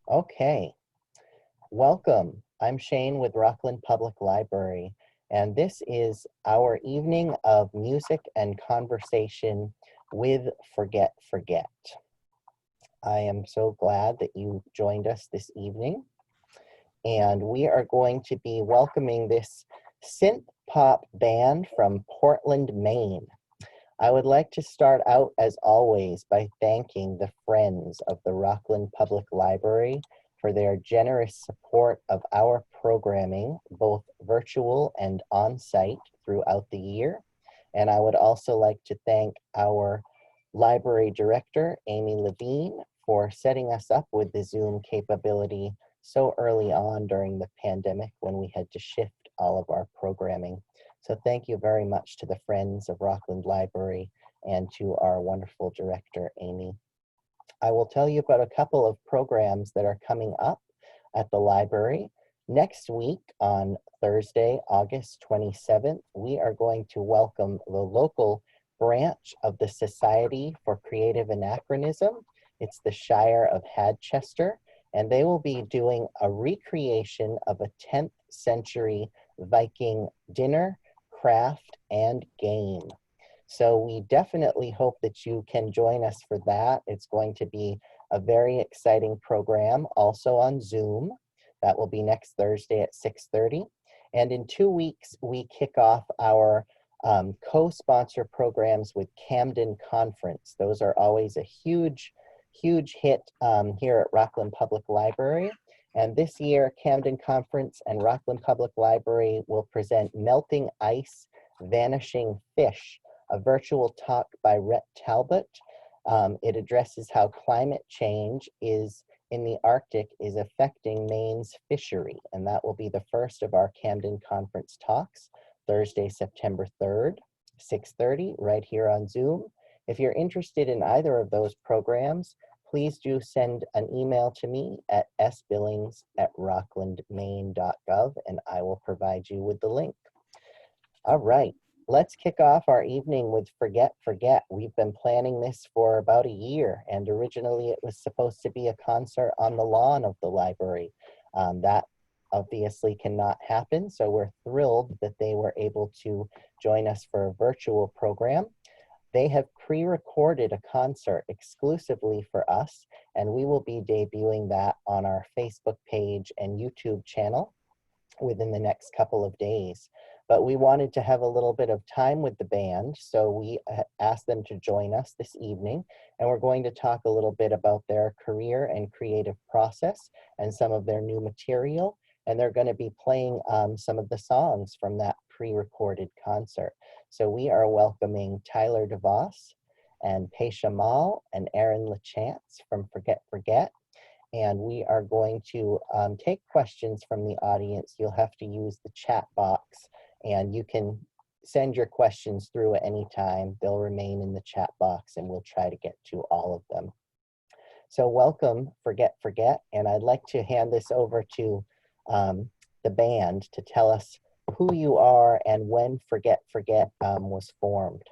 Okay, welcome. I'm Shane with Rockland Public Library, and this is our evening of music and conversation with Forget. I am so glad that you joined us this evening, and we are going to be welcoming this synth pop band from Portland, Maine. I would like to start out, as always, by thanking the Friends of the Rockland Public Library for their generous support of our programming, both virtual and on-site throughout the year. And I would also like to thank our library director, Amy Levine, for setting us up with the Zoom capability so early on during the pandemic when we had to shift all of our programming. So thank you very much to the Friends of Rockland Library and to our wonderful director, Amy. I will tell you about a couple of programs that are coming up at the library. Next week on Thursday, August 27th, we are going to welcome the local branch of the Society for Creative Anachronism. It's the Shire of Hadchester, and they will be doing a recreation of a 10th century Viking dinner, craft, and game. So we definitely hope that you can join us for that. It's going to be a very exciting program, also on Zoom. That will be next Thursday at 6:30. And in 2 weeks, we kick off our co-sponsor programs with Camden Conference. Those are always a huge hit here at Rockland Public Library. And this year, Camden Conference and Rockland Public Library will present Melting Ice, Vanishing Fish, a virtual talk by Rhett Talbot. It addresses how climate change in the Arctic is affecting Maine's fishery. And that will be the first of our Camden Conference talks, Thursday, September 3rd, 6:30, right here on Zoom. If you're interested in either of those programs, please do send an email to me at sbillings@rocklandmaine.gov, and I will provide you with the link. All right, let's kick off our evening with Forget. We've been planning this for about a year, and originally it was supposed to be a concert on the lawn of the library. That obviously cannot happen, so we're thrilled that they were able to join us for a virtual program. They have pre-recorded a concert exclusively for us, and we will be debuting that on our Facebook page and YouTube channel within the next couple of days. But we wanted to have a little bit of time with the band, so we asked them to join us this evening, and we're going to talk a little bit about their career and creative process and some of their new material, and they're going to be playing some of the songs from that pre-recorded concert. So we are welcoming Tyler DeVos and Patia Maule and Aaron LaChance from Forget. And we are going to take questions from the audience. You'll have to use the chat box, and you can send your questions through at any time. They'll remain in the chat box, and we'll try to get to all of them. So welcome, Forget, and I'd like to hand this over to the band to tell us who you are and when Forget was formed.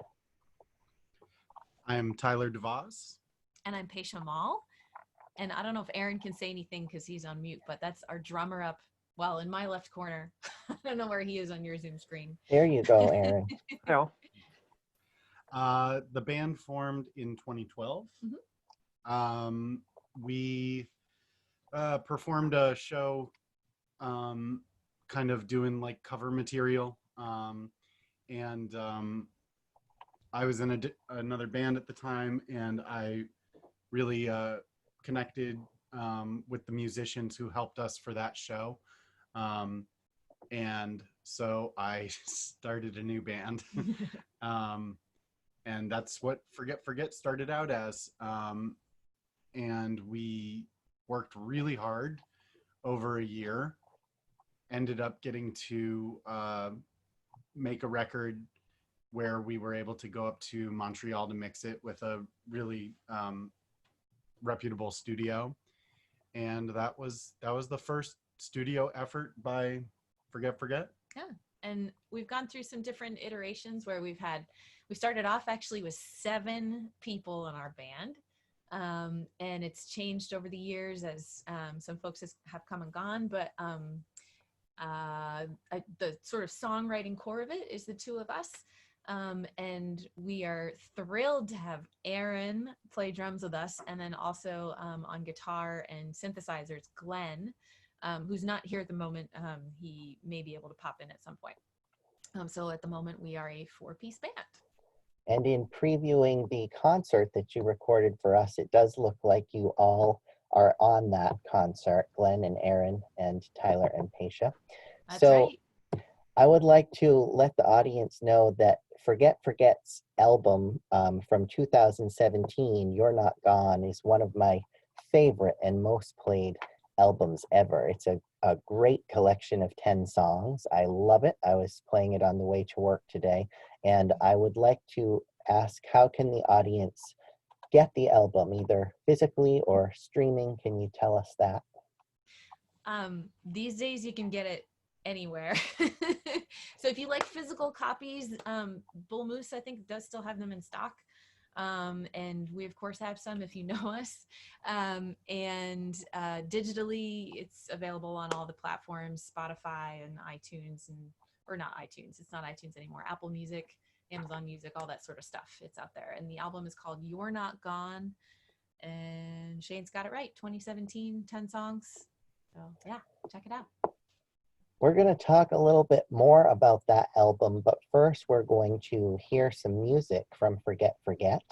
I'm Tyler DeVos. And I'm Patia Maule. And I don't know if Aaron can say anything because he's on mute, but that's our drummer up, well, in my left corner. I don't know where he is on your Zoom screen. There you go, Aaron. Hello. The band formed in 2012. Mm-hmm. We performed a show kind of doing like cover material. And I was in another band at the time, and I really connected with the musicians who helped us for that show. And so I started a new band. And that's what Forget started out as. And we worked really hard over a year, ended up getting to make a record where we were able to go up to Montreal to mix it with a really reputable studio. And that was the first studio effort by Forget. Yeah, and we've gone through some different iterations where we started off actually with 7 people in our band. And it's changed over the years as some folks have come and gone, but the sort of songwriting core of it is the two of us. And we are thrilled to have Aaron play drums with us, and then also on guitar and synthesizers, Glenn, who's not here at the moment. He may be able to pop in at some point. So at the moment, we are a 4-piece band. And in previewing the concert that you recorded for us, it does look like you all are on that concert, Glenn and Aaron and Tyler and Patia. That's so right. I would like to let the audience know that Forget Forget's album from 2017, You're Not Gone, is one of my favorite and most played albums ever. It's a great collection of 10 songs. I love it. I was playing it on the way to work today. And I would like to ask, how can the audience get the album, either physically or streaming? Can you tell us that? These days you can get it anywhere. So if you like physical copies, Bull Moose, I think, does still have them in stock. And we of course have some if you know us. And digitally, it's available on all the platforms, Spotify and iTunes, or not iTunes, it's not iTunes anymore, Apple Music, Amazon Music, all that sort of stuff. It's out there. And the album is called You're Not Gone. And Shane's got it right, 2017, 10 songs. So yeah, check it out. We're going to talk a little bit more about that album, but first we're going to hear some music from Forget Forget.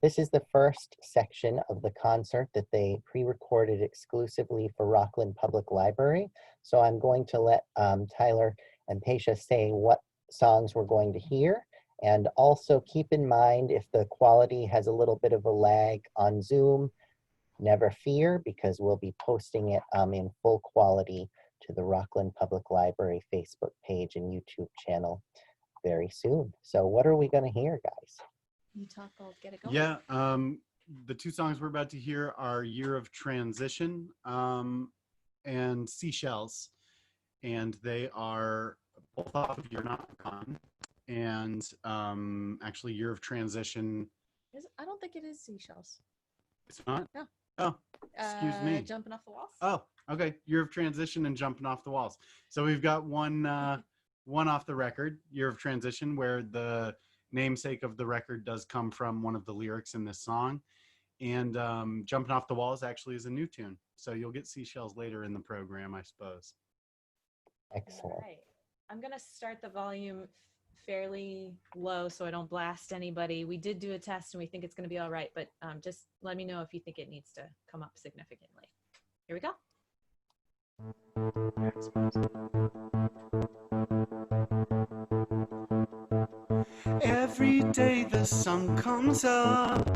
This is the first section of the concert that they pre-recorded exclusively for Rockland Public Library. So I'm going to let Tyler and Patia say what songs we're going to hear. And also keep in mind, if the quality has a little bit of a lag on Zoom, never fear, because we'll be posting it in full quality to the Rockland Public Library Facebook page and YouTube channel very soon. So what are we going to hear, guys? You talk, I'll get it going. Yeah, the two songs we're about to hear are Year of Transition and Seashells. And they are both off of You're Not Gone. And actually, Year of Transition. I don't think it is Seashells. It's not? No. Oh, excuse me. Jumping Off the Walls. Oh, okay. Year of Transition and Jumping Off the Walls. So we've got one off the record, Year of Transition, where the namesake of the record does come from one of the lyrics in this song. And Jumping Off the Walls actually is a new tune. So you'll get Seashells later in the program, I suppose. Excellent. All right. I'm going to start the volume fairly low so I don't blast anybody. We did do a test and we think it's going to be all right, but just let me know if you think it needs to come up significantly. Here we go. Every day the sun comes up,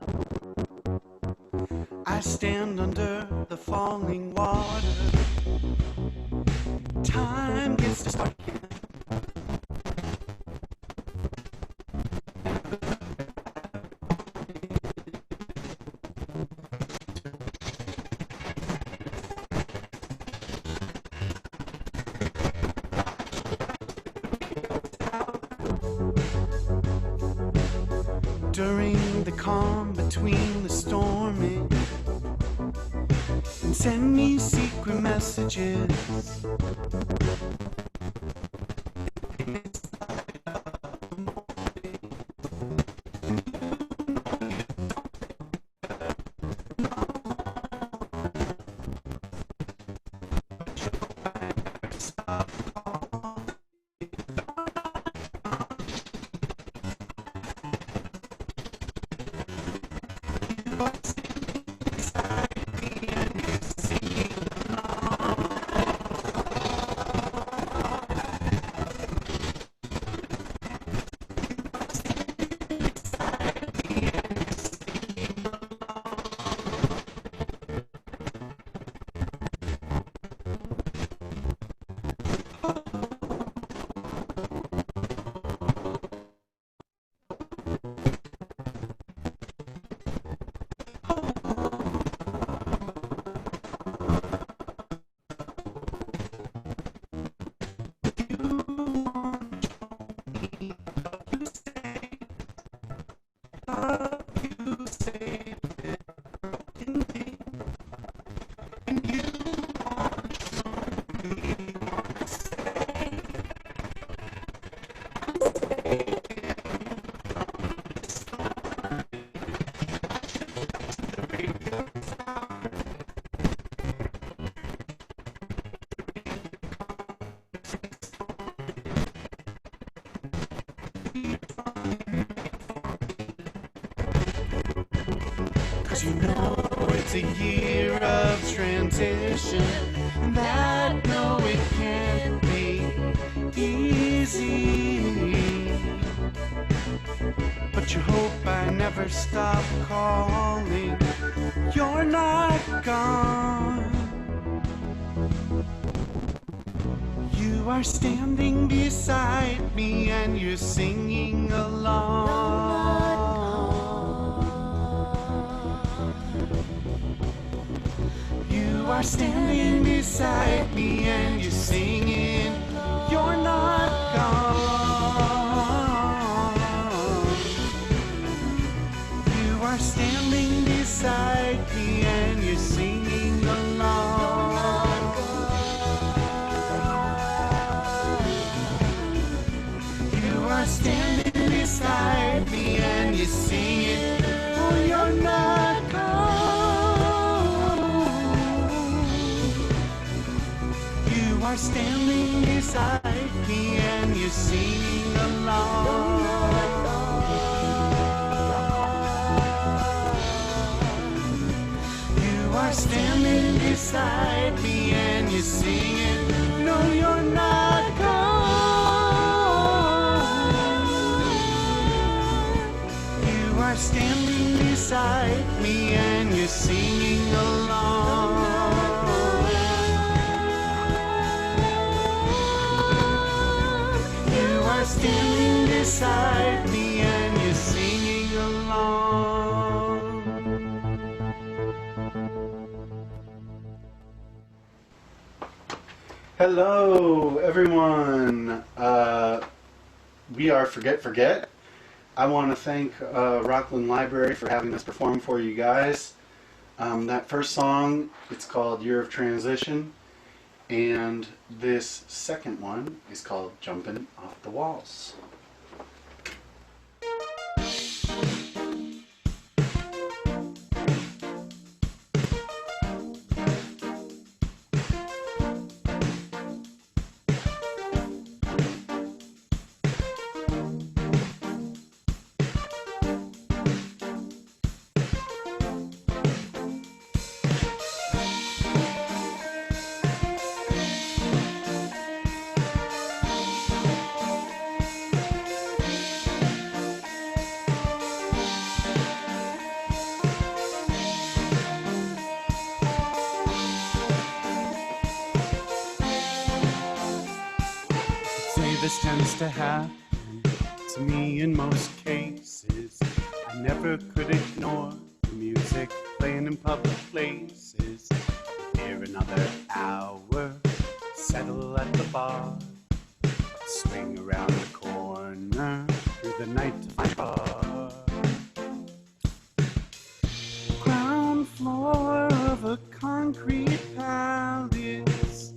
I stand under the falling water. Time gets to start again. During the calm between the stormy, and send me secret messages. 'Cause you know it's a year of transition, and that no, it can't be easy. But you hope I never stop calling. You're not gone. You are standing beside me and you're singing along. You are standing beside me and you're singing, you're not gone. You are standing beside me and you're singing along. You are standing beside me and you're singing, oh, you're not gone. You are standing beside me and you're singing along. You are standing beside me and you're singing, no, you're not gone. You are standing beside me and you're singing along. You are standing beside me and you're singing along. Hello, everyone. We are Forget. I want to thank Rockland Library for having us perform for you guys. That first song, it's called Year of Transition, and this second one is called Jumpin' Off the Walls. Say this tends to happen to me in most cases. I never could ignore the music playing in public places. Here another hour, settle at the bar, swing around the corner through the night to find a bar. Ground floor of a concrete palace.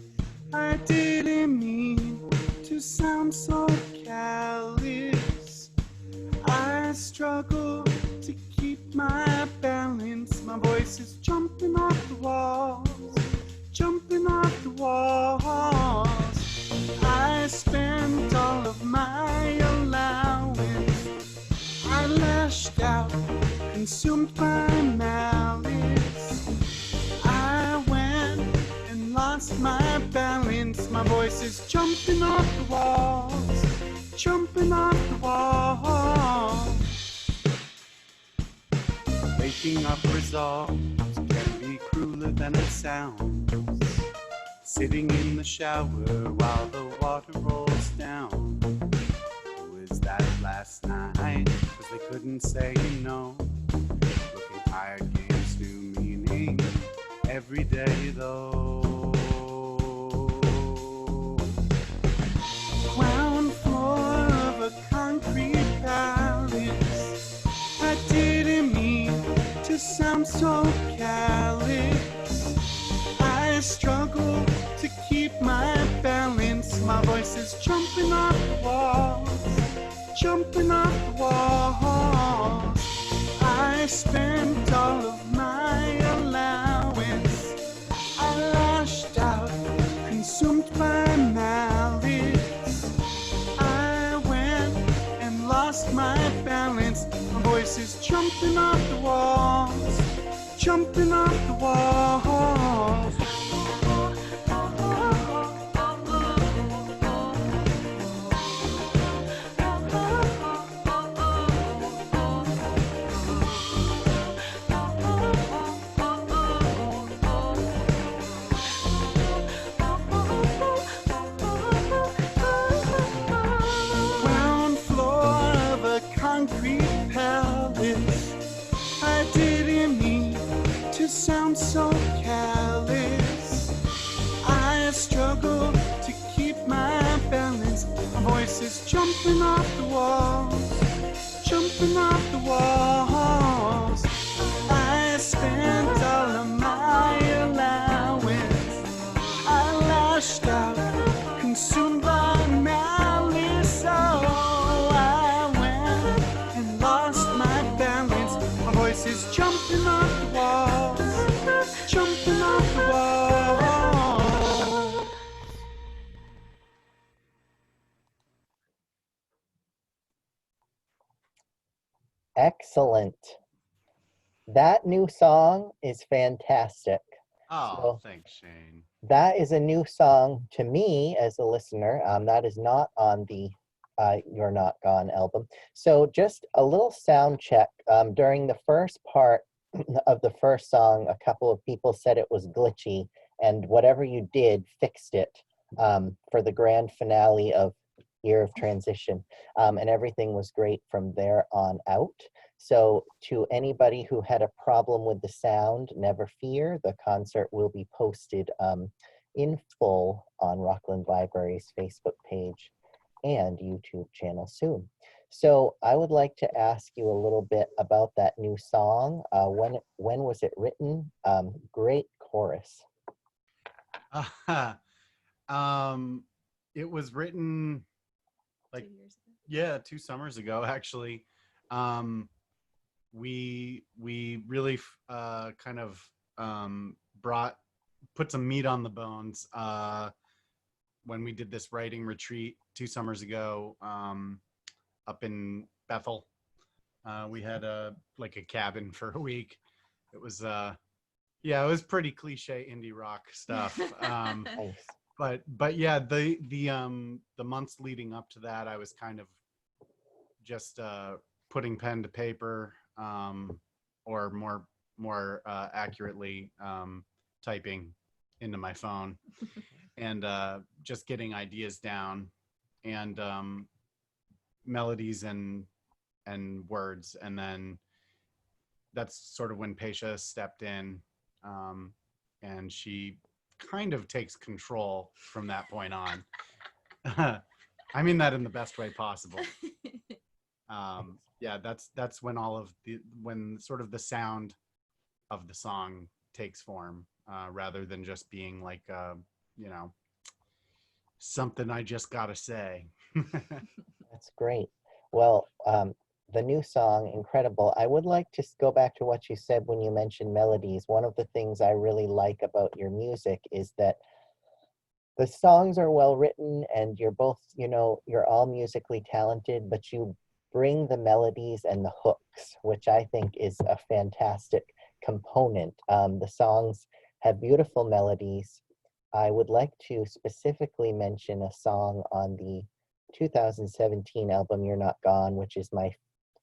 I didn't mean to sound so callous. I struggle to keep my balance. My voice is jumping off the walls, jumping off the walls. I spent all of my allowance. I lashed out, consumed by malice. I went and lost my balance. My voice is jumping off the walls, jumping off the walls. Waking up resolved can be crueler than it sounds. Sitting in the shower while the water rolls down. Who is that last night? 'Cause they couldn't say no. Looking tired gains new meaning every day though. Ground floor of a concrete palace. I didn't mean to sound so callous. I struggle to keep my balance. My voice is jumping off the walls, jumping off the walls. I spent all of my allowance. I lashed out, consumed by malice. I went and lost my balance. My voice is jumping off the walls, jumping off the walls. Ground floor of a concrete palace. I didn't mean to sound so callous. I struggle to keep my balance. My voice is jumping off the walls, jumping off the walls. I spent all of my allowance. I lashed out, consumed by malice. Oh, I went and lost my balance. My voice is jumping off the walls, jumping off the walls. Excellent. That new song is fantastic. Oh, So thanks, Shane. that is a new song to me as a listener. That is not on the You're Not Gone album. So just a little sound check. During the first part of the first song, a couple of people said it was glitchy, and whatever you did fixed it for the grand finale of Year of Transition. And everything was great from there on out. So to anybody who had a problem with the sound, never fear. The concert will be posted in full on Rockland Library's Facebook page and YouTube channel soon. So I would like to ask you a little bit about that new song. When was it written? Great chorus. It was written like 2 years ago. yeah, 2 summers ago actually. We really kind of put some meat on the bones when we did this writing retreat 2 summers ago up in Bethel. We had a cabin for a week. It was it was pretty cliche indie rock stuff. Nice. But yeah, the months leading up to that, I was kind of just putting pen to paper, or more accurately, typing into my phone, and just getting ideas down, and melodies and words, and then that's sort of when Patia stepped in, and she kind of takes control from that point on. I mean that in the best way possible. That's when when sort of the sound of the song takes form, rather than just being like something I just gotta say. That's great. Well, the new song, incredible. I would like to go back to what you said when you mentioned melodies. One of the things I really like about your music is that the songs are well written, and you're both, you're all musically talented, but you bring the melodies and the hooks, which I think is a fantastic component. The songs have beautiful melodies. I would like to specifically mention a song on the 2017 album You're Not Gone, which is my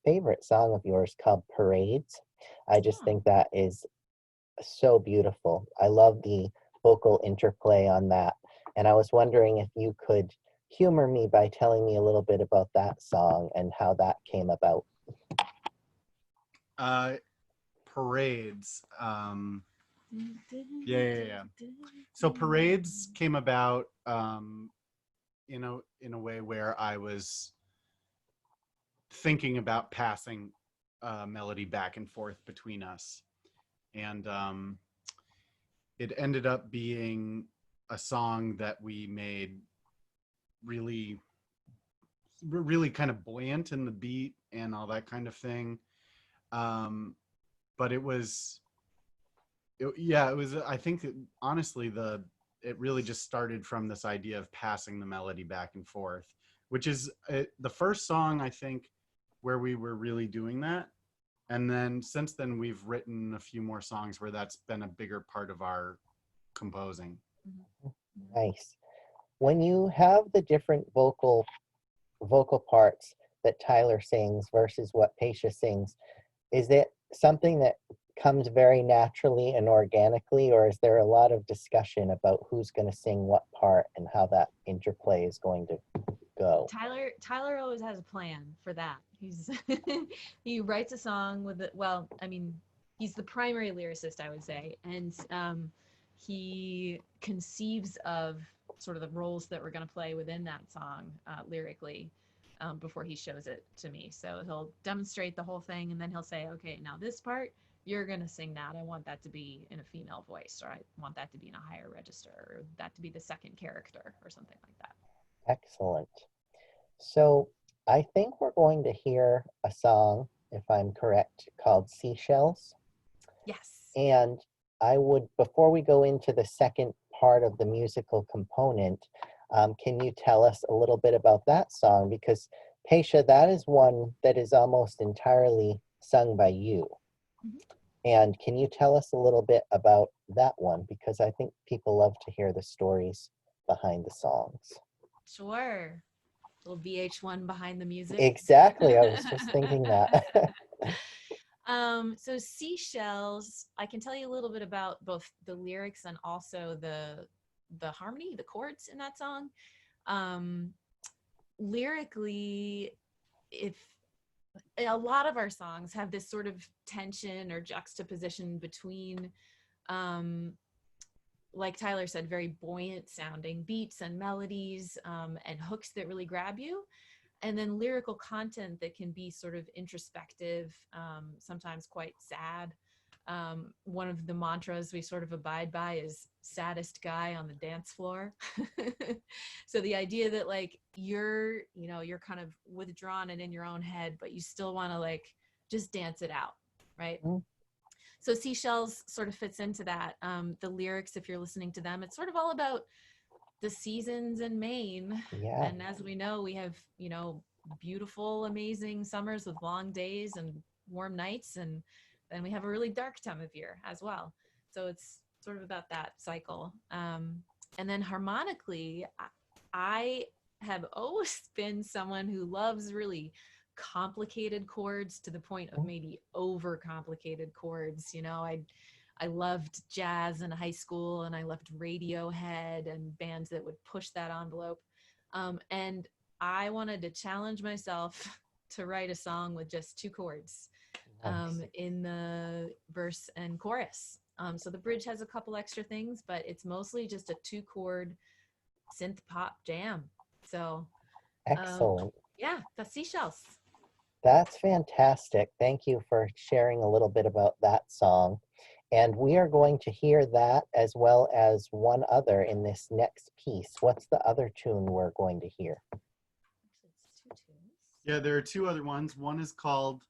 favorite song of yours, called Parades. I just think that is so beautiful. I love the vocal interplay on that. And I was wondering if you could humor me by telling me a little bit about that song and how that came about. Parades. Yeah. So Parades came about in a way where I was thinking about passing melody back and forth between us, and it ended up being a song that we made really kind of buoyant in the beat and all that kind of thing, but it was I think honestly it really just started from this idea of passing the melody back and forth, which is the first song I think where we were really doing that. And then since then, we've written a few more songs where that's been a bigger part of our composing. Nice. When you have the different vocal parts that Tyler sings versus what Patia sings, is it something that comes very naturally and organically, or is there a lot of discussion about who's going to sing what part and how that interplay is going to go? Tyler always has a plan for that. He writes a song with it. Well, I mean, he's the primary lyricist, I would say, and he conceives of sort of the roles that we're going to play within that song lyrically before he shows it to me. So he'll demonstrate the whole thing, and then he'll say, okay, now this part, you're going to sing that. I want that to be in a female voice, or I want that to be in a higher register, or that to be the second character, or something like that. Excellent. So I think we're going to hear a song, if I'm correct, called Seashells. Yes. And I would, before we go into the second part of the musical component, can you tell us a little bit about that song? Because Patia, that is one that is almost entirely sung by you. Mhm. And can you tell us a little bit about that one? Because I think people love to hear the stories behind the songs. Sure. Little VH1 behind the music. Exactly. I was just thinking that. So Seashells, I can tell you a little bit about both the lyrics and also the harmony, the chords in that song. Lyrically, if a lot of our songs have this sort of tension or juxtaposition between like Tyler said, very buoyant sounding beats and melodies and hooks that really grab you, and then lyrical content that can be sort of introspective, sometimes quite sad. One of the mantras we sort of abide by is saddest guy on the dance floor. So the idea that like you're kind of withdrawn and in your own head, but you still want to like just dance it out, right? Mm. So Seashells sort of fits into that. The lyrics, if you're listening to them, it's sort of all about the seasons in Maine. Yeah. And as we know, we have, beautiful, amazing summers with long days and warm nights. And then we have a really dark time of year as well. So it's sort of about that cycle. And then harmonically, I have always been someone who loves really complicated chords to the point of maybe over complicated chords. I loved jazz in high school, and I loved Radiohead and bands that would push that envelope. And I wanted to challenge myself to write a song with just two chords in the verse and chorus. So the bridge has a couple extra things, but it's mostly just a 2-chord synth pop jam. So Excellent. yeah, that's Seashells. That's fantastic. Thank you for sharing a little bit about that song. And we are going to hear that as well as one other in this next piece. What's the other tune we're going to hear? Actually, it's 2 tunes. Yeah, there are 2 other ones. One is called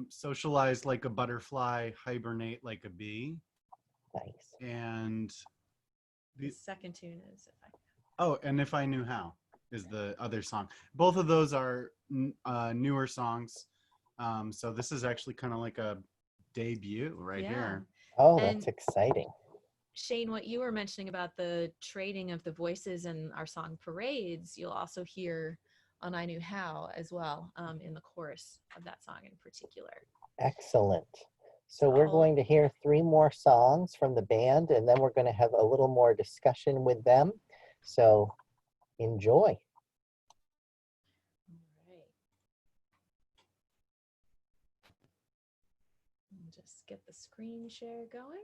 Socialize Like a Butterfly, Hibernate Like a Bee. Nice. And The second tune is And If I Knew How is the other song. Both of those are newer songs. So this is actually kind of like a debut right here. Oh, And that's exciting. Shane, what you were mentioning about the trading of the voices in our song Parades, you'll also hear on I Knew How as well in the chorus of that song in particular. Excellent. So we're going to hear 3 more songs from the band, and then we're going to have a little more discussion with them. So enjoy. All right. Just get the screen share going.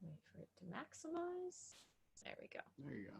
Wait for it to maximize. There we go. There you go.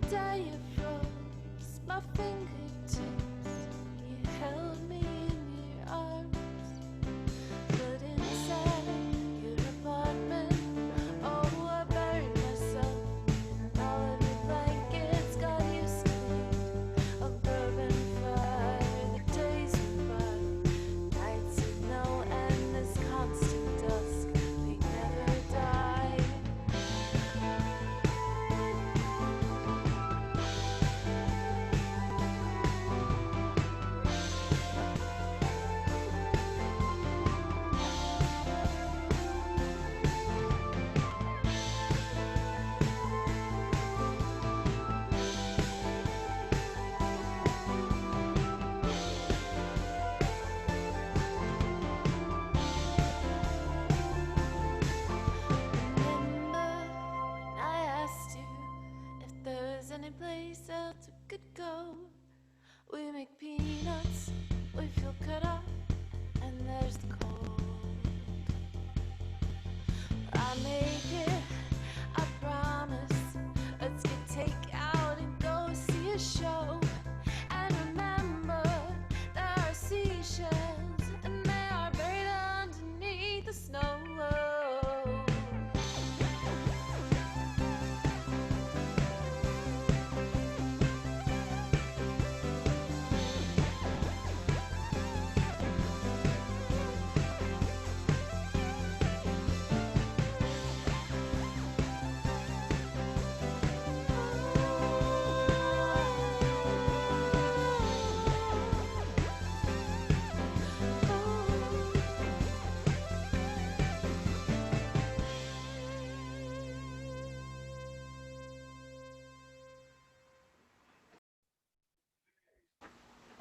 day you froze my fingertips. You held me in your arms, but inside your apartment, oh, I buried myself in all of your blankets. Got used to it, a bourbon fire. The days went by, nights with no end, this constant dusk, they never die. Remember when I asked you if there was any place else we could go? We make peanuts, we feel cut up, and there's the cold. I make it, I promise. Let's get takeout and go see a show. And remember, there are seashells, and they are buried underneath the snow.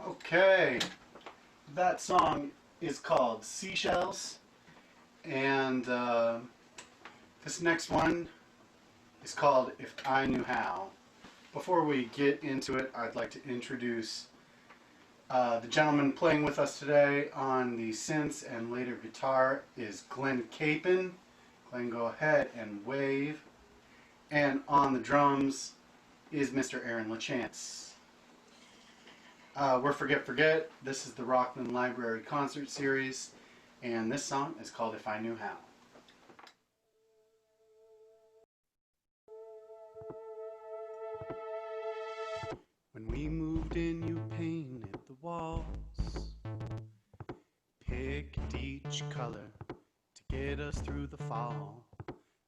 Okay, that song is called Seashells, and this next one is called If I Knew How. Before we get into it, I'd like to introduce the gentleman playing with us today on the synths and later guitar is Glenn Capon. Glenn, go ahead and wave. And on the drums is Mr. Aaron LaChance. We're Forget. This is the Rockland Library Concert Series, and this song is called If I Knew How. When we moved in, you painted the walls, picked each color to get us through the fall.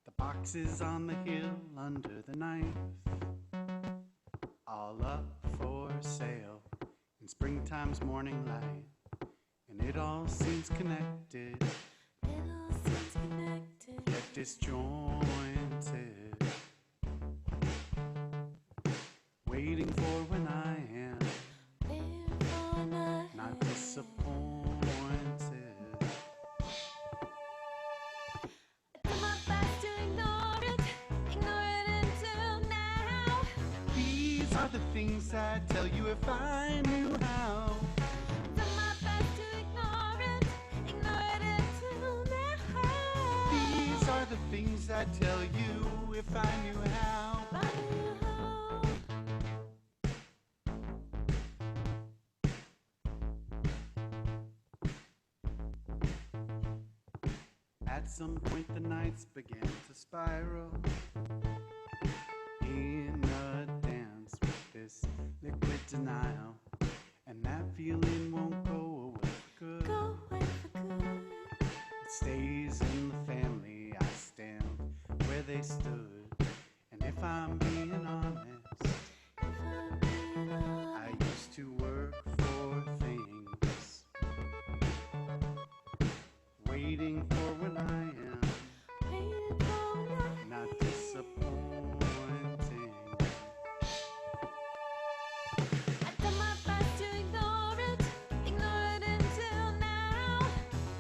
The boxes on the hill under the knife, all up for sale in springtime's morning light, and it all seems connected, yet disjointed, waiting for when I am not disappointed. I did my best to ignore it until now. These are the things I'd tell you if I knew how. Did my best to ignore it until now. These are the things I'd tell you if I knew how. If I knew how. At some point the nights began to spiral in a dance with this liquid denial, and that feeling won't go away for good. Go away for good. It stays in the family. I stand where they stood, and if I'm being honest, If I'm being honest, I used to work for things, waiting for when I am waiting for night. not disappointing. I did my best to ignore it until now.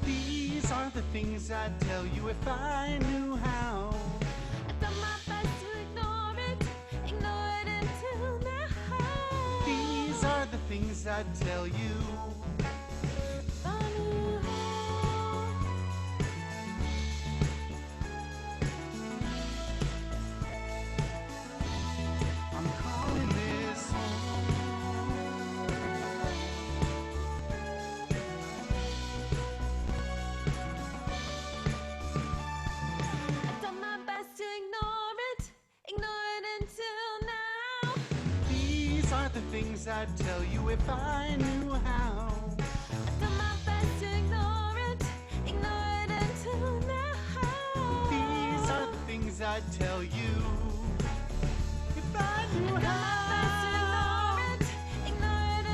These are the things I'd tell you if I knew how. I did my best to ignore it until now. These are the things I'd tell you. If I knew how. I'm calling things I'd tell you if I knew how. Done my best to ignore it until now. These are the things I'd tell you if I knew Done my best to how. ignore it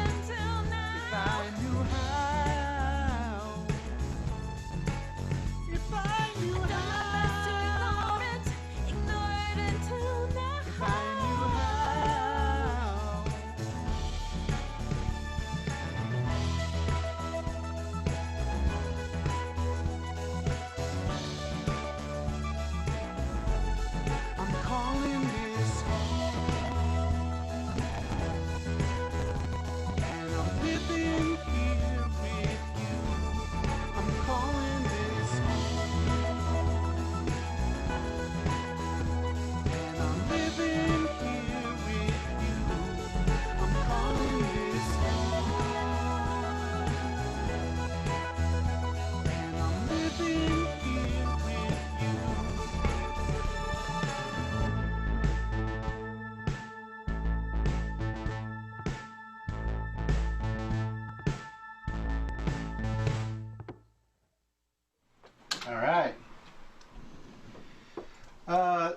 until now. If I knew how. If I knew Done my best to how. ignore it until now. If I knew how. I'm calling this home, and I'm living here with you. I'm calling this home, and I'm living here with you. I'm calling this home, and I'm living here with you. All right.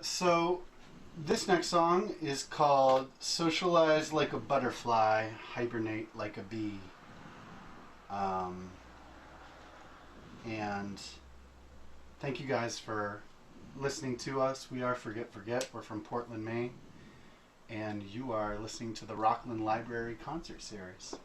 So this next song is called Socialize Like a Butterfly, Hibernate Like a Bee. And thank you guys for listening to us. We are Forget Forget. We're from Portland, Maine. And you are listening to the Rockland Library Concert Series.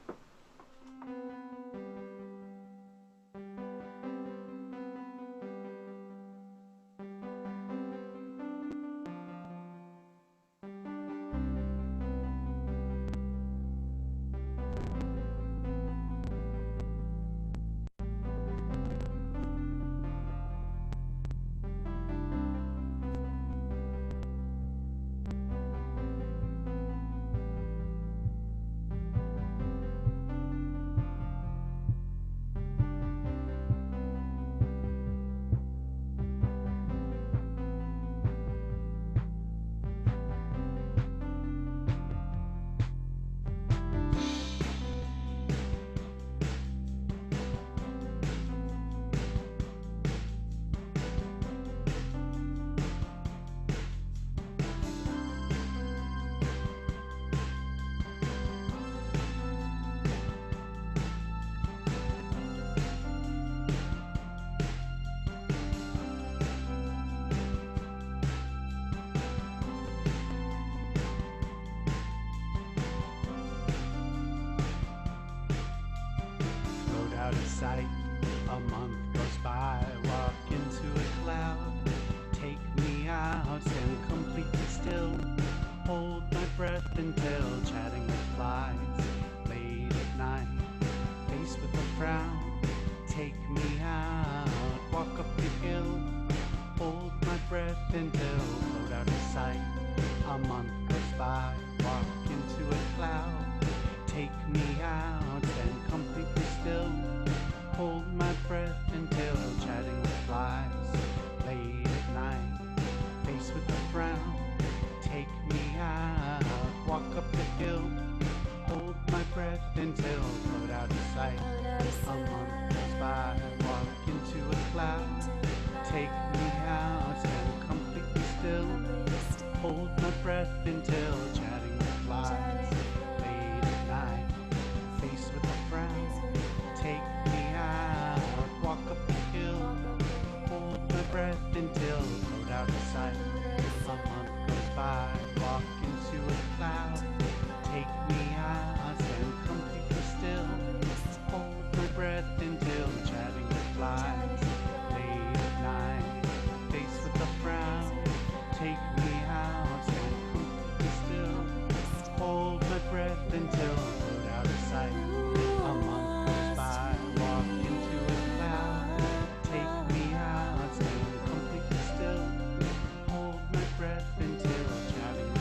Float out of sight, a month goes by, walk into a cloud, take me out and completely still, hold my breath until chatting with flies, late at night, faced with a frown, take me out, walk up the hill, hold my breath until float out of sight, a month goes by, walk into a cloud, take me out and completely still, hold my breath until chatting with flies, late at night, faced with a frown, take me out, walk up the hill, hold my breath until float out of sight, a month goes by, walk into a cloud, take me out and completely still, hold my breath until chatting with flies, late at night, faced with a frown, take me out, walk up the hill, hold my breath until float out of sight, a month goes by, walk into a cloud, take me out and completely still, hold my breath until chatting with flies, late at night, faced with a frown, take me out and completely still, hold my breath until float out of sight, a month goes by, walk into a cloud, take me out and completely still, hold my breath until chatting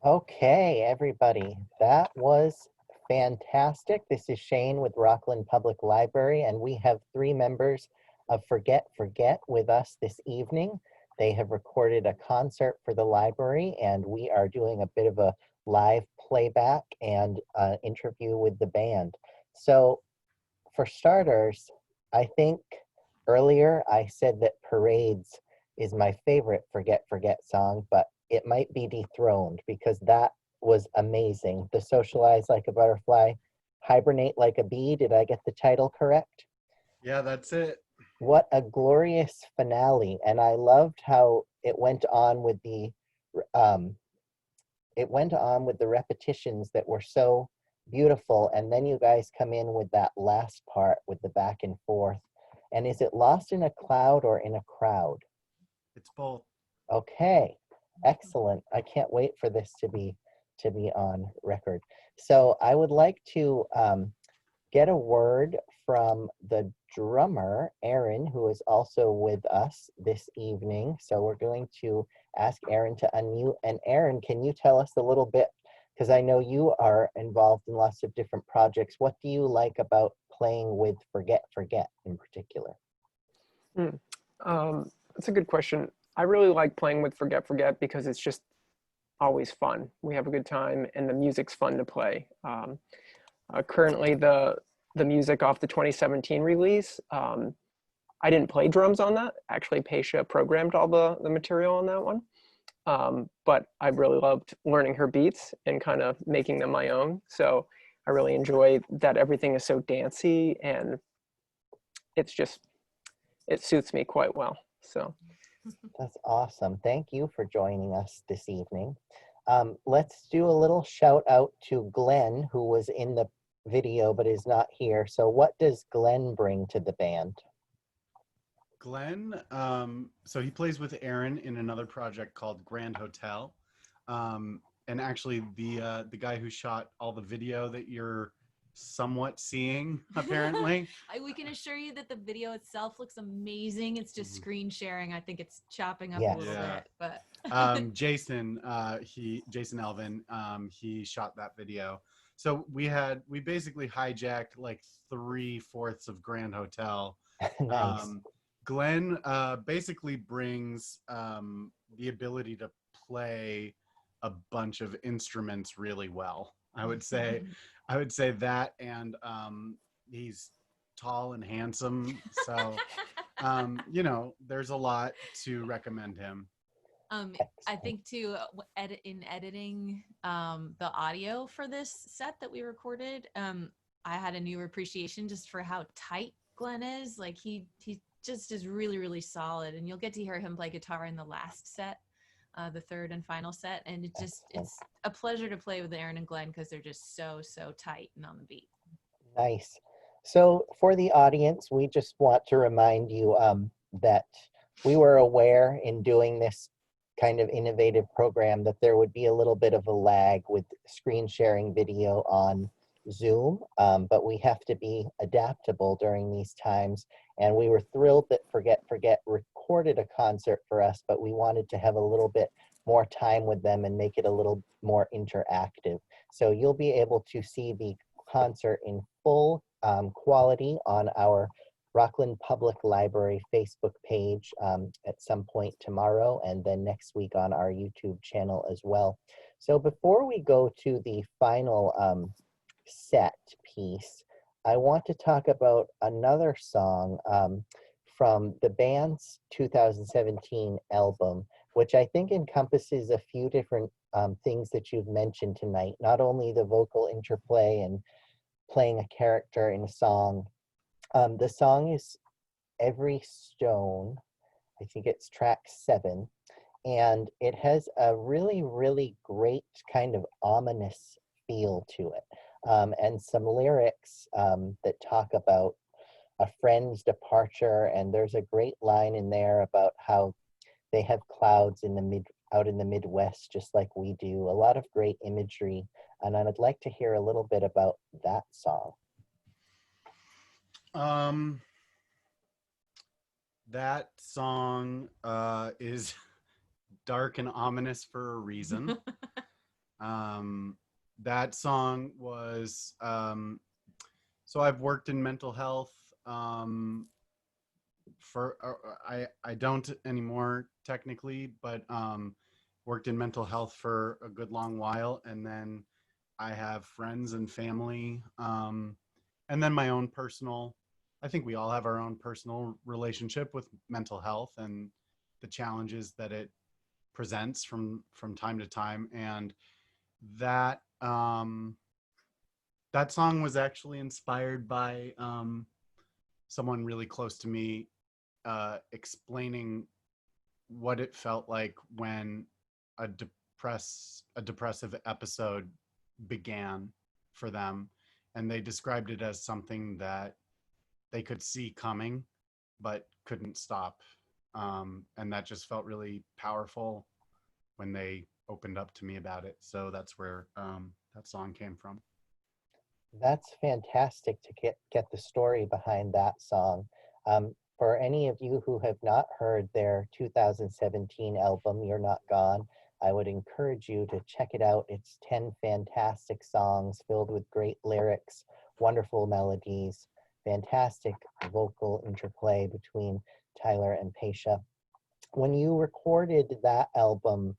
Okay, everybody, that was fantastic. This is Shane with Rockland Public Library, and we have three members of Forget with us this evening. They have recorded a concert for the library, and we are doing a bit of a live playback and interview with the band. So, for starters, I think earlier I said that Parades is my favorite Forget song, but it might be dethroned because that was amazing. The Socialize Like a Butterfly, Hibernate Like a Bee. Did I get the title correct? Yeah, that's it. What a glorious finale. And I loved how it went on with the um, repetitions that were so beautiful, and then you guys come in with that last part with the back and forth. And is it Lost in a Cloud or In a Crowd? It's both. Okay, excellent. I can't wait for this to be on record. So I would like to get a word from the drummer, Aaron, who is also with us this evening. So we're going to ask Aaron to unmute. And Aaron, can you tell us a little bit, because I know you are involved in lots of different projects. What do you like about playing with Forget in particular? That's a good question. I really like playing with Forget because it's just always fun. We have a good time and the music's fun to play. Currently the music off the 2017 release, I didn't play drums on that. Actually, Patia programmed all the material on that one. But I really loved learning her beats and kind of making them my own. So I really enjoy that everything is so dancey, and it suits me quite well. So That's awesome. Thank you for joining us this evening. Let's do a little shout out to Glenn, who was in the video but is not here. So what does Glenn bring to the band? Glenn, so he plays with Aaron in another project called Grand Hotel. And actually the guy who shot all the video that you're somewhat seeing, apparently. We can assure you that the video itself looks amazing. It's just screen sharing. I think it's chopping up Yes. a little bit, but Jason Elvin, he shot that video. So we basically hijacked like 3/4 of Grand Hotel. Nice. Glenn basically brings the ability to play a bunch of instruments really well. I would say that, and he's tall and handsome, so there's a lot to recommend him. I think too, in editing the audio for this set that we recorded, I had a new appreciation just for how tight Glenn is. Like he just is really, really solid, and you'll get to hear him play guitar in the last set, the third and final set, and it's a pleasure to play with Aaron and Glenn because they're just so tight and on the beat. Nice. So for the audience, we just want to remind you that we were aware in doing this kind of innovative program that there would be a little bit of a lag with screen sharing video on Zoom, but we have to be adaptable during these times. And we were thrilled that Forget recorded a concert for us, but we wanted to have a little bit more time with them and make it a little more interactive. So you'll be able to see the concert in full quality on our Rockland Public Library Facebook page at some point tomorrow, and then next week on our YouTube channel as well. So before we go to the final set piece, I want to talk about another song from the band's 2017 album, which I think encompasses a few different things that you've mentioned tonight, not only the vocal interplay and playing a character in a song. The song is Every Stone. I think it's track 7. And it has a really, really great kind of ominous feel to it. And some lyrics that talk about a friend's departure. And there's a great line in there about how they have clouds out in the Midwest, just like we do. A lot of great imagery. And I'd like to hear a little bit about that song. That song is dark and ominous for a reason. That song was, so I've worked in mental health for, I don't anymore technically, but worked in mental health for a good long while. And then I have friends and family, and then my own personal, I think we all have our own personal relationship with mental health and the challenges that it presents from time to time. And that that song was actually inspired by someone really close to me explaining what it felt like when a depressive episode began for them, and they described it as something that they could see coming but couldn't stop, and that just felt really powerful when they opened up to me about it. So that's where that song came from. That's fantastic to get the story behind that song. For any of you who have not heard their 2017 album, You're Not Gone, I would encourage you to check it out. It's 10 fantastic songs filled with great lyrics, wonderful melodies, fantastic vocal interplay between Tyler and Patia. When you recorded that album,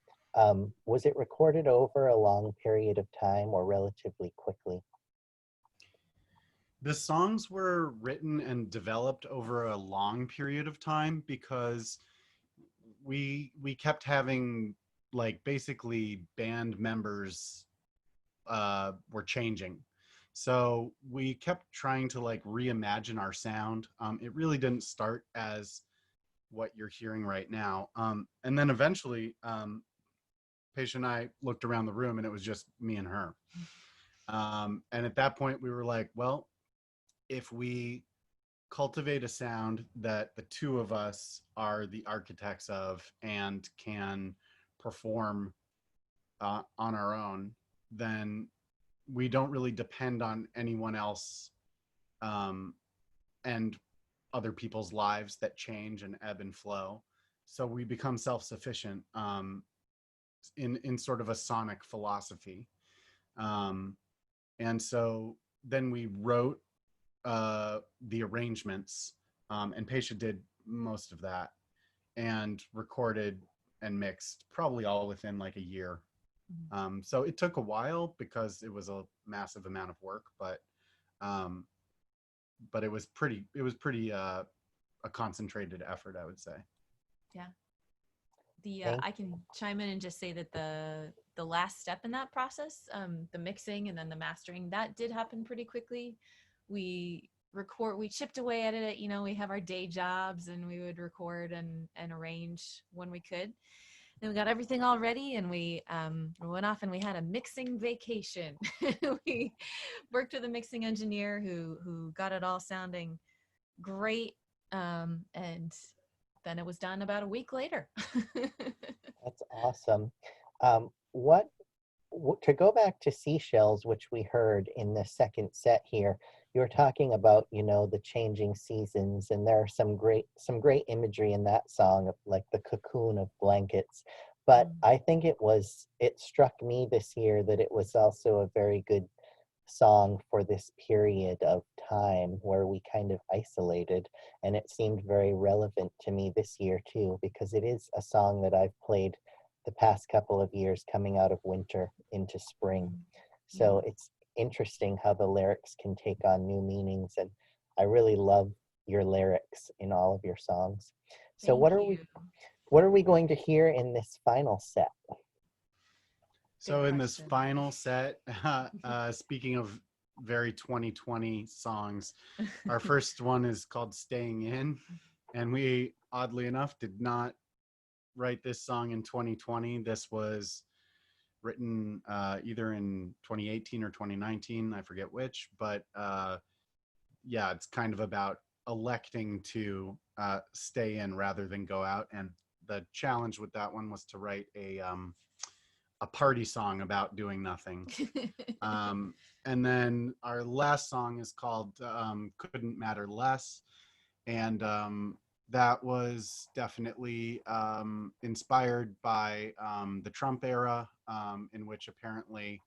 was it recorded over a long period of time or relatively quickly? The songs were written and developed over a long period of time because we kept having, like, basically band members were changing. So we kept trying to like reimagine our sound. It really didn't start as what you're hearing right now. And then eventually, Paige and I looked around the room and it was just me and her. And at that point we were like, well, if we cultivate a sound that the two of us are the architects of and can perform on our own, then we don't really depend on anyone else and other people's lives that change and ebb and flow. So we become self-sufficient in sort of a sonic philosophy. And so then we wrote the arrangements, and Patia did most of that, and recorded and mixed probably all within like a year. So it took a while because it was a massive amount of work, but it was pretty a concentrated effort, I would say. Yeah. I can chime in and just say that the last step in that process, the mixing and then the mastering, that did happen pretty quickly. We chipped away at it. You know, we have our day jobs and we would record and arrange when we could. Then we got everything all ready and we went off and we had a mixing vacation. We worked with a mixing engineer who got it all sounding great. And then it was done about a week later. That's awesome. To go back to Seashells, which we heard in the second set here, you were talking about, you know, the changing seasons, and there are some great imagery in that song of like the cocoon of blankets. But I think it struck me this year that it was also a very good song for this period of time where we kind of isolated, and it seemed very relevant to me this year too, because it is a song that I've played the past couple of years coming out of winter into spring. So it's interesting how the lyrics can take on new meanings, and I really love your lyrics in all of your songs. So what are we going to hear in this final set? So in this final set, speaking of very 2020 songs, our first one is called Staying In, and we, oddly enough, did not write this song in 2020. This was written either in 2018 or 2019, I forget which, but yeah, it's kind of about electing to stay in rather than go out. And the challenge with that one was to write a party song about doing nothing. And then our last song is called Couldn't Matter Less. And that was definitely inspired by the Trump era, in which apparently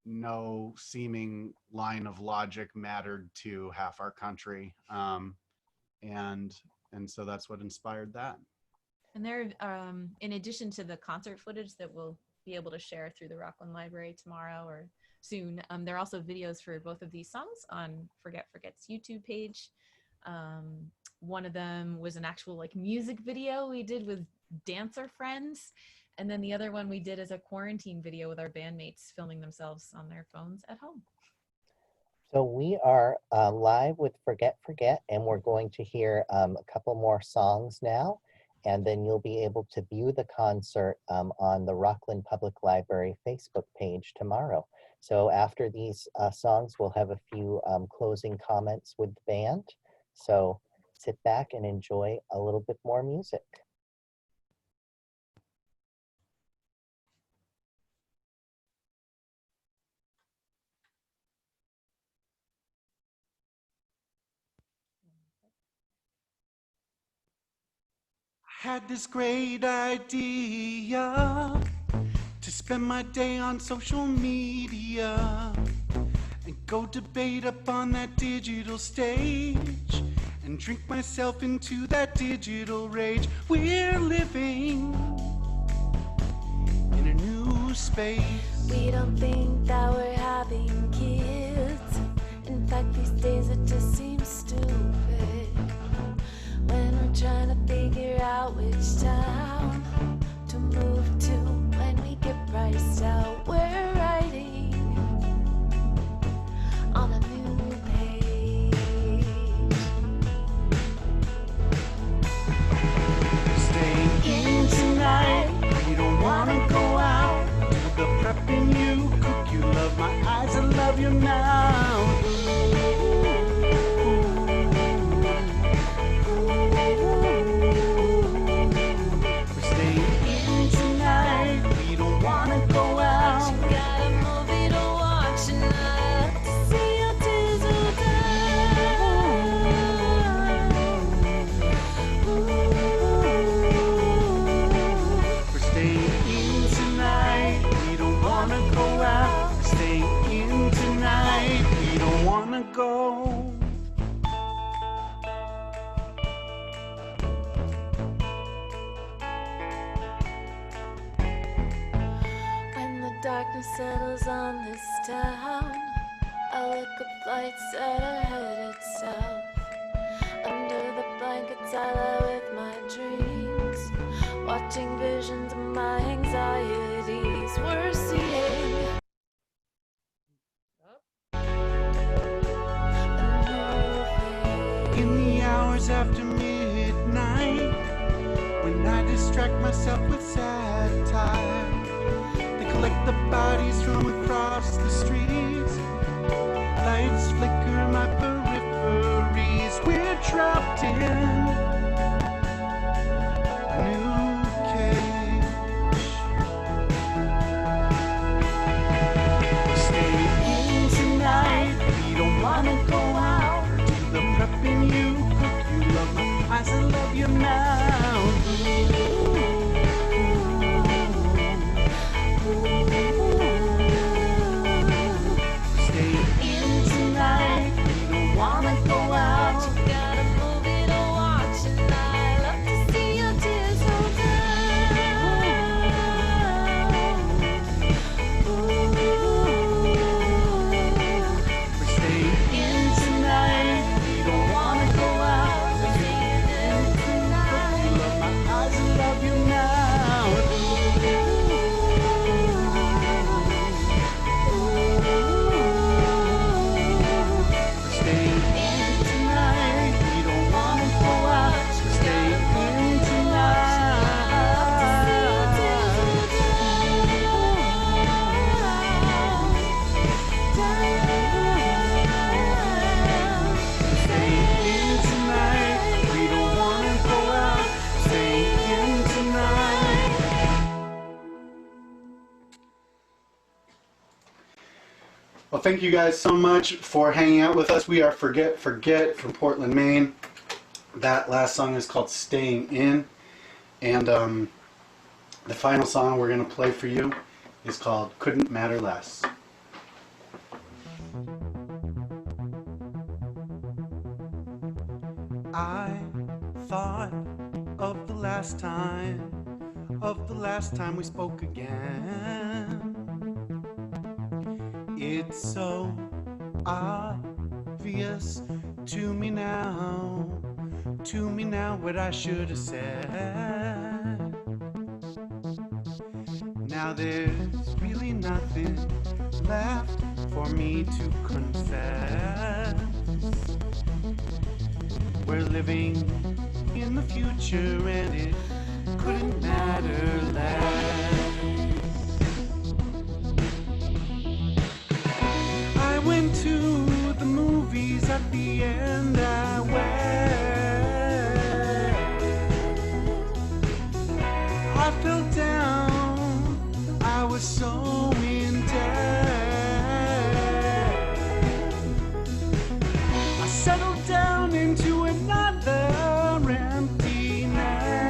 no seeming line of logic mattered to half our country. And so that's what inspired that. And there, in addition to the concert footage that we'll be able to share through the Rockland Library tomorrow or soon, there are also videos for both of these songs on Forget Forget's YouTube page. One of them was an actual like music video we did with dancer friends. And then the other one we did as a quarantine video with our bandmates filming themselves on their phones at home. So we are live with Forget Forget, and we're going to hear a couple more songs now, and then you'll be able to view the concert on the Rockland Public Library Facebook page tomorrow. So after these songs, we'll have a few closing comments with the band. So sit back and enjoy a little bit more music. Had this great idea to spend my day on social media and go debate up on that digital stage and drink myself into that digital rage. We're living in a new space. We don't think that we're having kids. In fact, these days it just seems stupid when we're trying to figure out which town to move to. When we get priced out, we're writing on a new page. Staying in tonight, we don't wanna go out. The prepping you cook, you love my eyes, I love your mouth. We're staying in tonight, we don't wanna go out. You got a movie to watch and I love to see your tears roll down. We're staying in tonight, we don't wanna go out. We're staying in tonight, we don't wanna go. When the darkness settles on this town, I look at flights that are headed south. Under the blankets I lie with my dreams, watching visions of my anxieties. We're seeing a new phase. In the hours after midnight, when I distract myself with satire, they collect the bodies from across the streets. Lights flicker in my peripheries. We're trapped in a new cage. We're staying in tonight, we don't wanna go out. Do the prepping you cook, you love my eyes, I love your mouth. Staying in tonight, we don't wanna go out. You got a movie to watch and I love to see your tears roll down. We're staying in tonight, we don't wanna go out. We're staying in tonight, you love my eyes, I love your mouth. We're staying in tonight, we don't wanna go out. We're staying in tonight. Staying in tonight, we don't wanna go out. Staying in tonight. Well, thank you guys so much for hanging out with us. We are Forget Forget from Portland, Maine. That last song is called Staying In. And the final song we're going to play for you is called Couldn't Matter Less. I thought of the last time we spoke again. It's so obvious to me now what I should have said. Now there's really nothing left for me to confess. We're living in the future and it couldn't matter less. I went to the movies at the end. I fell down. I was so in debt. I settled down into another empty nest,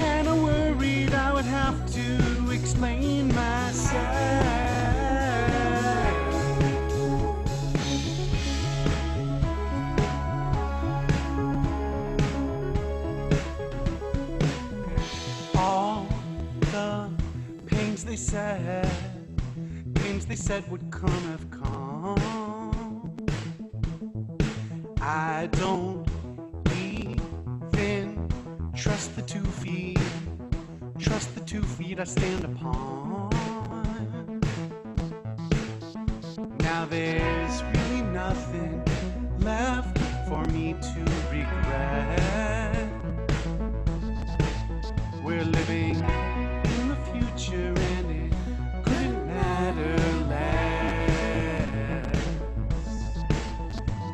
and I worried I would have to explain myself. All the pains they said would come have come. I don't even trust the 2 feet I stand upon. Now there's really nothing left for me to regret. We're living in the future and it couldn't matter less.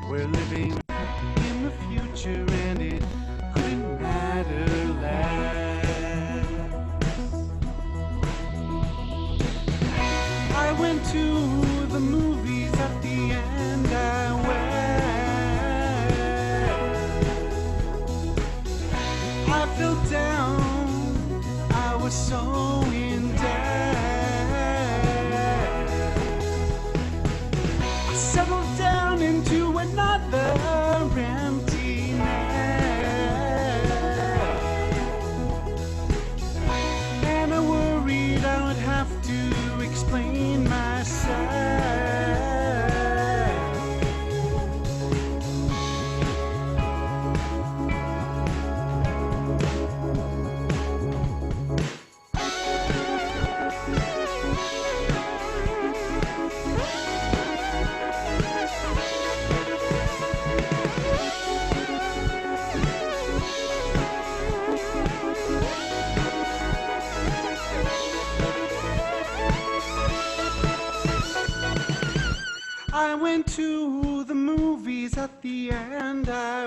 We're living in the future and it couldn't matter less. I went to the movies at the end. I fell down. I was so in debt. I settled down into another empty nest, and I worried I would have to explain myself. I went to the movies at the end. I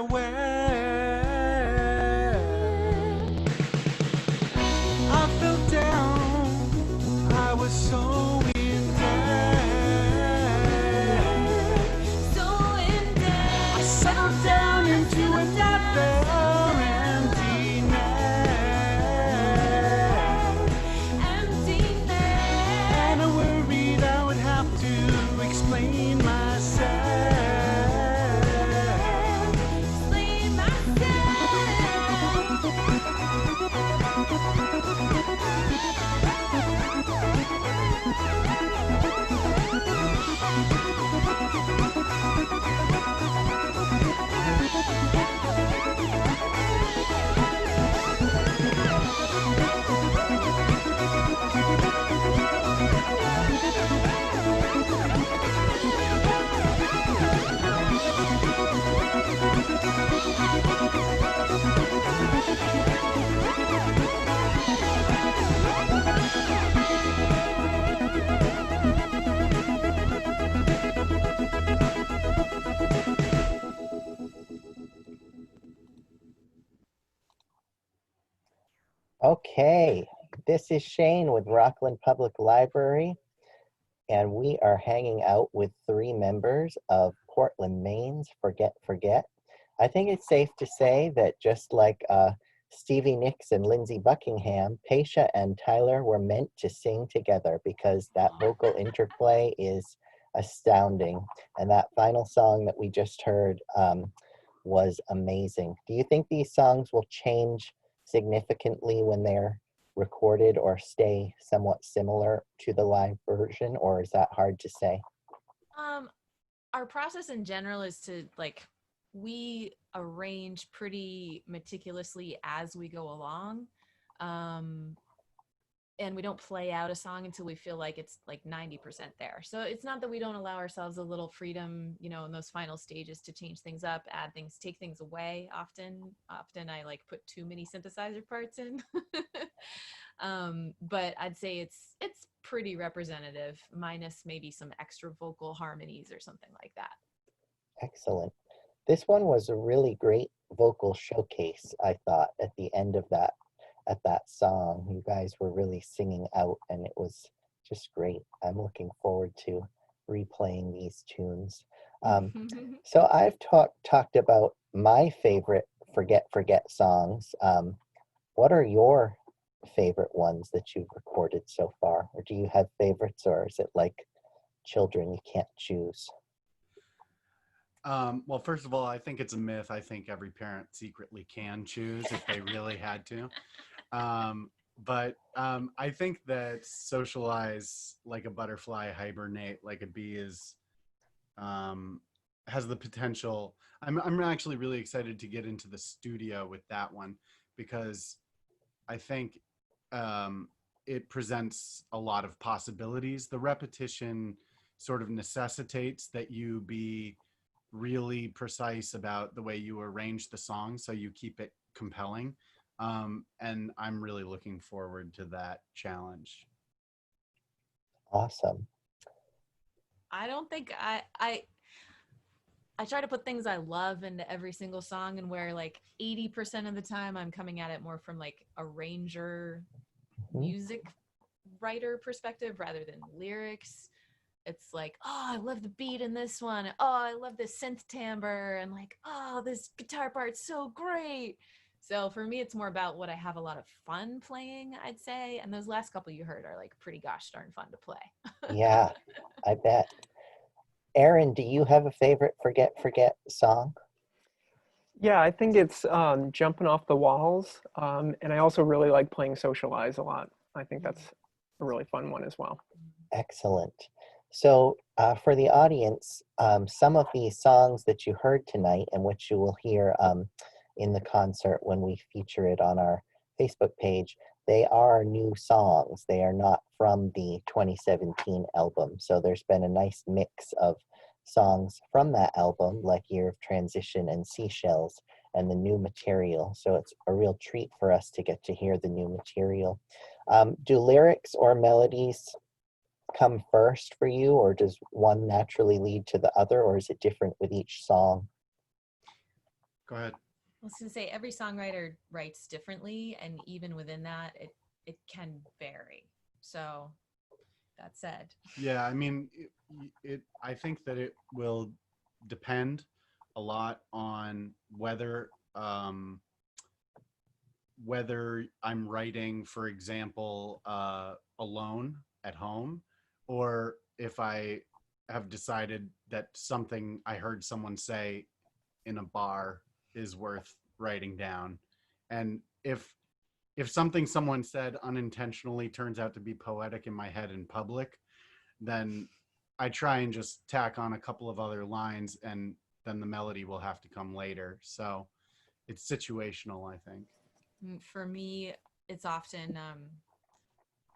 fell down. I was so in debt. I settled down into another empty nest, and I worried I would have to explain Okay, this is Shane with Rockland Public Library, and we are hanging out with 3 members of Portland, Maine's Forget Forget. I think it's safe to say that just like Stevie Nicks and Lindsey Buckingham, Patia and Tyler were meant to sing together because that vocal interplay is astounding. And that final song that we just heard was amazing. Do you think these songs will change significantly when they're recorded or stay somewhat similar to the live version, or is that hard to say? Our process in general is to we arrange pretty meticulously as we go along. And we don't play out a song until we feel like it's like 90% there. So it's not that we don't allow ourselves a little freedom, you know, in those final stages to change things up, add things, take things away. Often I put too many synthesizer parts in. But I'd say it's pretty representative, minus maybe some extra vocal harmonies or something like that. Excellent. This one was a really great vocal showcase, I thought, at the end of that song. You guys were really singing out, and it was just great. I'm looking forward to replaying these tunes. So I've talked about my favorite Forget songs. What are your favorite ones that you've recorded so far? Or do you have favorites, or is it like children, you can't choose? Well, first of all, I think it's a myth. I think every parent secretly can choose if they really had to. But I think that socialize like a butterfly, hibernate like a bee is has the potential. I'm actually really excited to get into the studio with that one because I think it presents a lot of possibilities. The repetition sort of necessitates that you be really precise about the way you arrange the song so you keep it compelling. And I'm really looking forward to that challenge. Awesome. I don't think I try to put things I love into every single song, and where like 80% of the time I'm coming at it more from like arranger, music writer perspective rather than lyrics. It's like, oh, I love the beat in this one. Oh, I love this synth timbre, and like, oh, this guitar part's so great. So for me, it's more about what I have a lot of fun playing, I'd say. And those last couple you heard are like pretty gosh darn fun to play. Yeah, I bet. Aaron, do you have a favorite Forget song? Yeah, I think it's Jumping Off the Walls. And I also really like playing Socialize a lot. I think that's a really fun one as well. Excellent. So for the audience, some of these songs that you heard tonight and which you will hear in the concert when we feature it on our Facebook page, they are new songs. They are not from the 2017 album. So there's been a nice mix of songs from that album, like Year of Transition and Seashells, and the new material. So it's a real treat for us to get to hear the new material. Do lyrics or melodies come first for you, or does one naturally lead to the other, or is it different with each song? Go ahead. I was going to say every songwriter writes differently, and even within that, it can vary. So that said, Yeah, I mean, I think that it will depend a lot on whether I'm writing, for example, alone at home, or if I have decided that something I heard someone say in a bar is worth writing down. And if something someone said unintentionally turns out to be poetic in my head in public, then I try and just tack on a couple of other lines, and then the melody will have to come later. So it's situational, I think. for me, it's often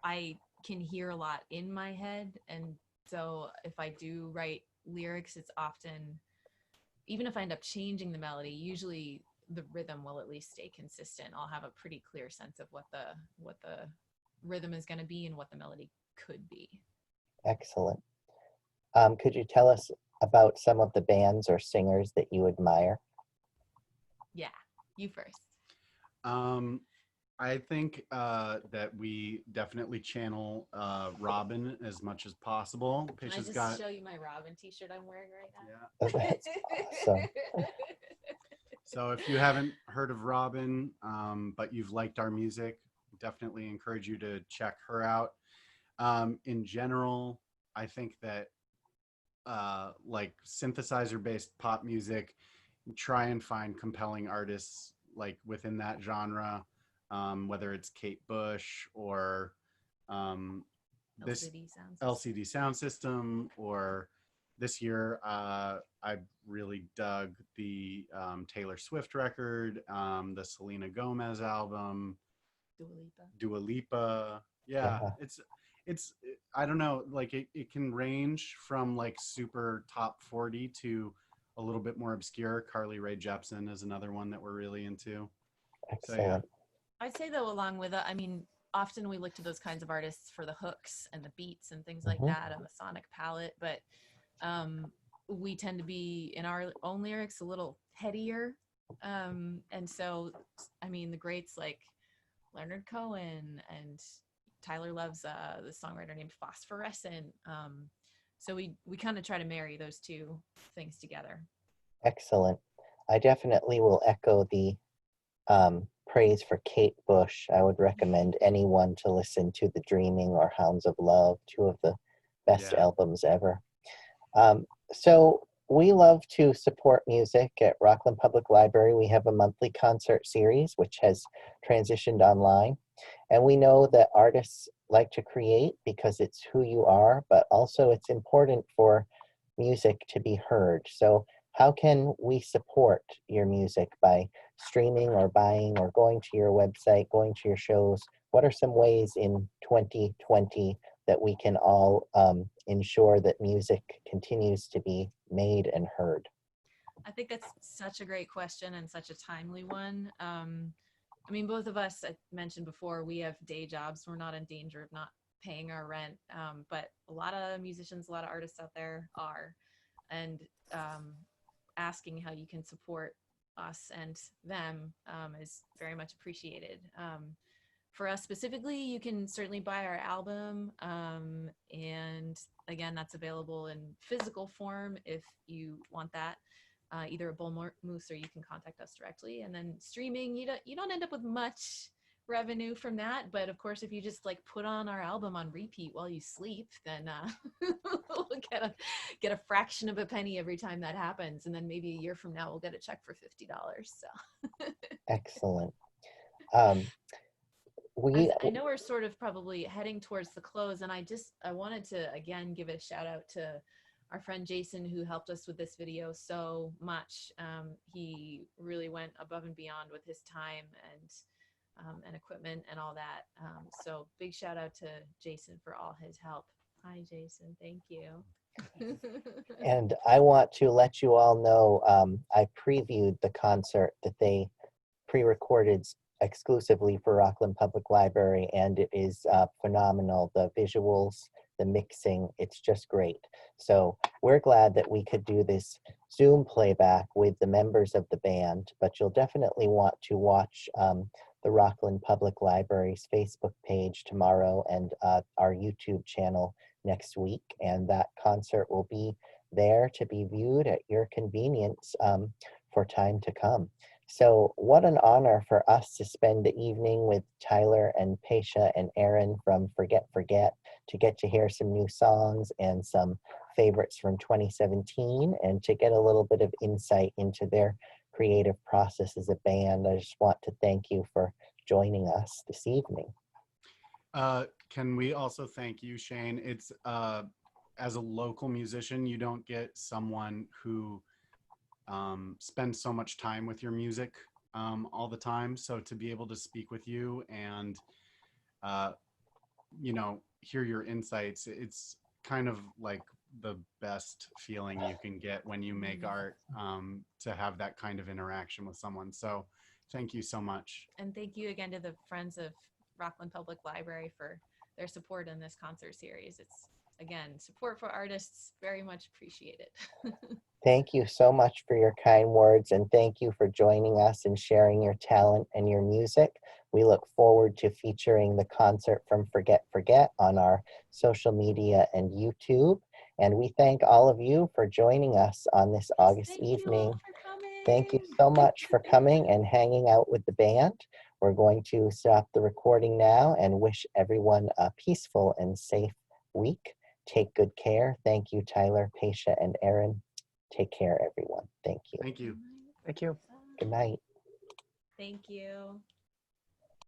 I can hear a lot in my head, and so if I do write lyrics, it's often, even if I end up changing the melody, usually the rhythm will at least stay consistent. I'll have a pretty clear sense of what the rhythm is going to be and what the melody could be. Excellent. Could you tell us about some of the bands or singers that you admire? Yeah, you first. I think that we definitely channel Robin as much as possible. Can I Patia's just got, show you my Robin t-shirt I'm wearing right now? yeah. Oh, that's awesome. So if you haven't heard of Robin, but you've liked our music, definitely encourage you to check her out. In general, I think that like synthesizer-based pop music, try and find compelling artists like within that genre, whether it's Kate Bush or this LCD sounds. LCD Sound System, or this year I really dug the Taylor Swift record, the Selena Gomez album, Dua Lipa. Dua Lipa. Yeah, Yeah. it's I don't know, like it can range from like super top 40 to a little bit more obscure. Carly Rae Jepsen is another one that we're really into. So yeah. Excellent. I'd say though, along with it, I mean, often we look to those kinds of artists for the hooks and the beats and things like Mhm. that and the sonic palette, but we tend to be in our own lyrics a little headier. And so, I mean, the greats like Leonard Cohen and Tyler loves the songwriter named Phosphorescent. So we kind of try to marry those two things together. Excellent. I definitely will echo the praise for Kate Bush. I would recommend anyone to listen to The Dreaming or Hounds of Love, two of the best Yeah. albums ever. So we love to support music at Rockland Public Library. We have a monthly concert series, which has transitioned online. And we know that artists like to create because it's who you are, but also it's important for music to be heard. So how can we support your music? By streaming or buying or going to your website, going to your shows? What are some ways in 2020 that we can all ensure that music continues to be made and heard? I think that's such a great question and such a timely one. I mean, both of us, I mentioned before, we have day jobs. We're not in danger of not paying our rent, but a lot of musicians, a lot of artists out there are. And asking how you can support us and them is very much appreciated. For us specifically, you can certainly buy our album. And again, that's available in physical form if you want that. Either a Bull Moose or you can contact us directly. And then streaming, you don't end up with much revenue from that, but of course if you just like put on our album on repeat while you sleep, then we'll get a fraction of a penny every time that happens, and then maybe a year from now we'll get a check for $50. So Excellent. I We know we're sort of probably heading towards the close, and I wanted to again give a shout out to our friend Jason, who helped us with this video so much. He really went above and beyond with his time and equipment and all that. So big shout out to Jason for all his help. Hi, Jason. Thank you. And I want to let you all know, I previewed the concert that they pre-recorded exclusively for Rockland Public Library, and it is phenomenal. The visuals, the mixing, it's just great. So we're glad that we could do this Zoom playback with the members of the band, but you'll definitely want to watch the Rockland Public Library's Facebook page tomorrow and our YouTube channel next week, and that concert will be there to be viewed at your convenience for time to come. So what an honor for us to spend the evening with Tyler and Patia and Aaron from Forget to get to hear some new songs and some favorites from 2017, and to get a little bit of insight into their creative process as a band. I just want to thank you for joining us this evening. Can we also thank you, Shane? It's as a local musician, you don't get someone who spends so much time with your music all the time. So to be able to speak with you and hear your insights, it's kind of like the best feeling you can get when you make art, to have that kind of interaction with someone. So thank you so much. And thank you again to the Friends of Rockland Public Library for their support in this concert series. It's, again, support for artists, very much appreciated. Thank you so much for your kind words, and thank you for joining us and sharing your talent and your music. We look forward to featuring the concert from Forget on our social media and YouTube. And we thank all of you for joining us on this August Thank you all evening. for coming. Thank you so much for coming and hanging out with the band. We're going to stop the recording now and wish everyone a peaceful and safe week. Take good care. Thank you, Tyler, Patia, and Aaron. Take care, everyone. Thank you. Thank you. Thank you. Good night. Thank you.